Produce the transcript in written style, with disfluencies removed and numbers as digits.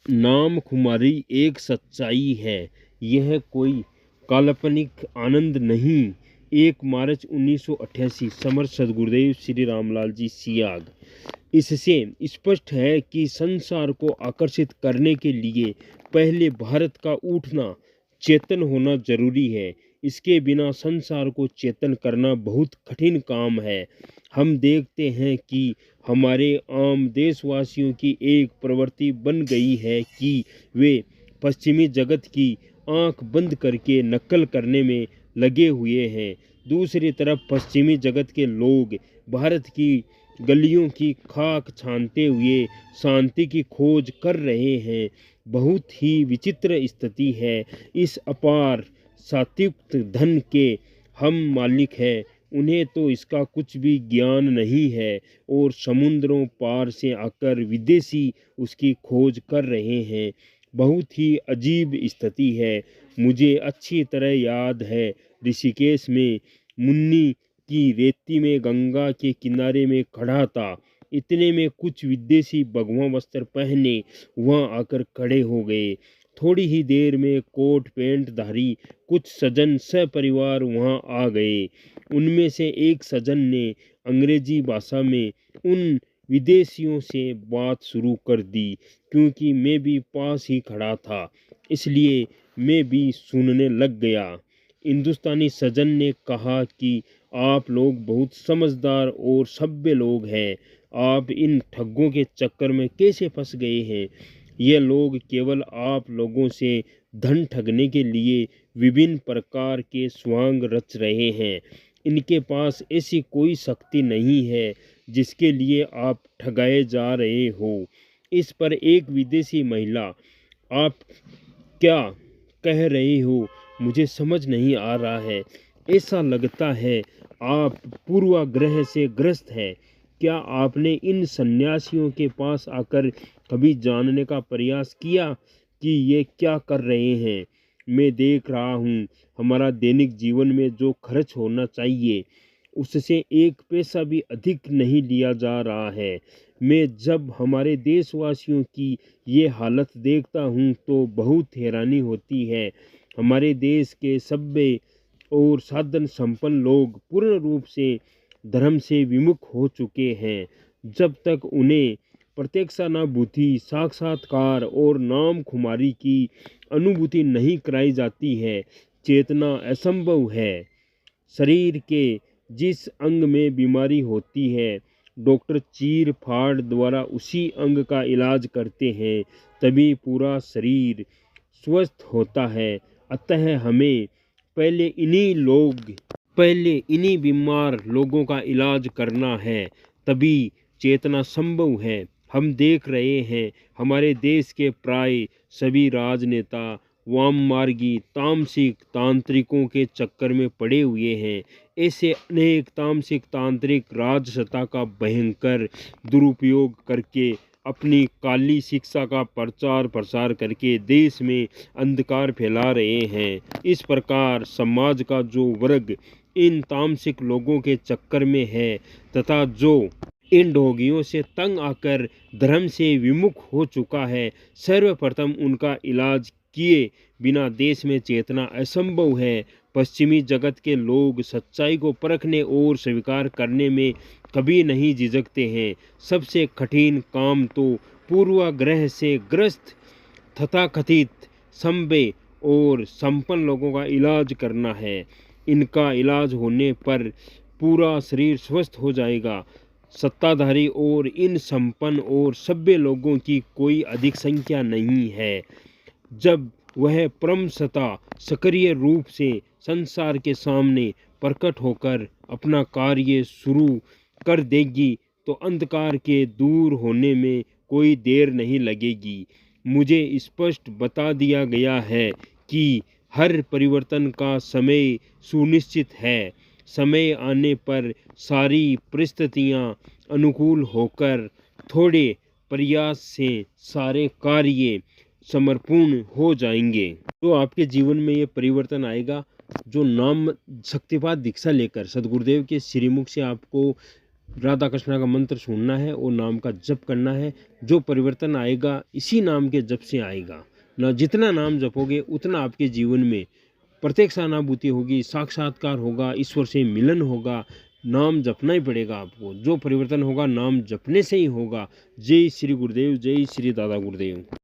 नाम खुमारी एक सच्चाई है, यह कोई काल्पनिक आनंद नहीं। 1 मार्च 1988 समर्थ सदगुरुदेव श्री रामलाल जी सियाग। इससे स्पष्ट है कि संसार को आकर्षित करने के लिए पहले भारत का उठना चेतन होना जरूरी है। इसके बिना संसार को चेतन करना बहुत कठिन काम है। हम देखते हैं कि हमारे आम देशवासियों की एक प्रवृत्ति बन गई है कि वे पश्चिमी जगत की आंख बंद करके नकल करने में लगे हुए हैं। दूसरी तरफ पश्चिमी जगत के लोग भारत की गलियों की खाक छानते हुए शांति की खोज कर रहे हैं। बहुत ही विचित्र स्थिति है। इस अपार सात्विक धन के हम मालिक हैं, उन्हें तो इसका कुछ भी ज्ञान नहीं है और समुद्रों पार से आकर विदेशी उसकी खोज कर रहे हैं। बहुत ही अजीब स्थिति है। मुझे अच्छी तरह याद है, ऋषिकेश में मुन्नी की रेती में गंगा के किनारे में खड़ा था। इतने में कुछ विदेशी भगवा वस्त्र पहने वहां आकर खड़े हो गए। थोड़ी ही देर में कोट पैंट धारी कुछ सज्जन सपरिवार वहां आ गए। उनमें से एक सज्जन ने अंग्रेजी भाषा में उन विदेशियों से बात शुरू कर दी। क्योंकि मैं भी पास ही खड़ा था, इसलिए मैं भी सुनने लग गया। हिंदुस्तानी सज्जन ने कहा कि आप लोग बहुत समझदार और सभ्य लोग हैं। आप इन ठगों के चक्कर में कैसे फंस गए हैं? ये लोग केवल आप लोगों से धन ठगने के लिए विभिन्न प्रकार के स्वांग रच रहे हैं। इनके पास ऐसी कोई शक्ति नहीं है जिसके लिए आप ठगाए जा रहे हो। इस पर एक विदेशी महिला, आप क्या कह रहे हो? मुझे समझ नहीं आ रहा है। ऐसा लगता है आप पूर्वाग्रह से ग्रस्त हैं। क्या आपने इन सन्यासियों के पास आकर कभी जानने का प्रयास किया कि ये क्या कर रहे हैं? मैं देख रहा हूँ, हमारा दैनिक जीवन में जो खर्च होना चाहिए उससे एक पैसा भी अधिक नहीं लिया जा रहा है। मैं जब हमारे देशवासियों की ये हालत देखता हूँ तो बहुत हैरानी होती है। हमारे देश के सभ्य और साधन संपन्न लोग पूर्ण रूप से धर्म से विमुख हो चुके हैं। जब तक उन्हें प्रत्यक्षानुभूति, साक्षात्कार और नाम खुमारी की अनुभूति नहीं कराई जाती है, चेतना असंभव है। शरीर के जिस अंग में बीमारी होती है, डॉक्टर चीर फाड़ द्वारा उसी अंग का इलाज करते हैं, तभी पूरा शरीर स्वस्थ होता है। अतः हमें पहले इन्हीं बीमार लोगों का इलाज करना है, तभी चेतना संभव है। हम देख रहे हैं, हमारे देश के प्राय सभी राजनेता वाममार्गी तामसिक तांत्रिकों के चक्कर में पड़े हुए हैं। ऐसे अनेक तामसिक तांत्रिक राजसत्ता का भयंकर दुरुपयोग करके अपनी काली शिक्षा का प्रचार प्रसार करके देश में अंधकार फैला रहे हैं। इस प्रकार समाज का जो वर्ग इन तामसिक लोगों के चक्कर में है तथा जो इन ढोंगियों से तंग आकर धर्म से विमुख हो चुका है, सर्वप्रथम उनका इलाज किए बिना देश में चेतना असंभव है। पश्चिमी जगत के लोग सच्चाई को परखने और स्वीकार करने में कभी नहीं झिझकते हैं। सबसे कठिन काम तो पूर्वाग्रह से ग्रस्त तथाकथित सभ्य और संपन्न लोगों का इलाज करना है। इनका इलाज होने पर पूरा शरीर स्वस्थ हो जाएगा। सत्ताधारी और इन संपन्न और सभ्य लोगों की कोई अधिक संख्या नहीं है। जब वह परम सत्ता सक्रिय रूप से संसार के सामने प्रकट होकर अपना कार्य शुरू कर देगी तो अंधकार के दूर होने में कोई देर नहीं लगेगी। मुझे स्पष्ट बता दिया गया है कि हर परिवर्तन का समय सुनिश्चित है। समय आने पर सारी परिस्थितियां अनुकूल होकर थोड़े प्रयास से सारे कार्य समर्पूर्ण हो जाएंगे। तो आपके जीवन में ये परिवर्तन आएगा जो नाम शक्तिपात दीक्षा लेकर सदगुरुदेव के श्रीमुख से आपको राधा कृष्ण का मंत्र सुनना है और नाम का जप करना है। जो परिवर्तन आएगा इसी नाम के जप से आएगा। ना जितना नाम जपोगे उतना आपके जीवन में प्रत्यक्षानुभूति होगी, साक्षात्कार होगा, ईश्वर से मिलन होगा। नाम जपना ही पड़ेगा आपको। जो परिवर्तन होगा नाम जपने से ही होगा। जय श्री गुरुदेव, जय श्री दादा गुरुदेव।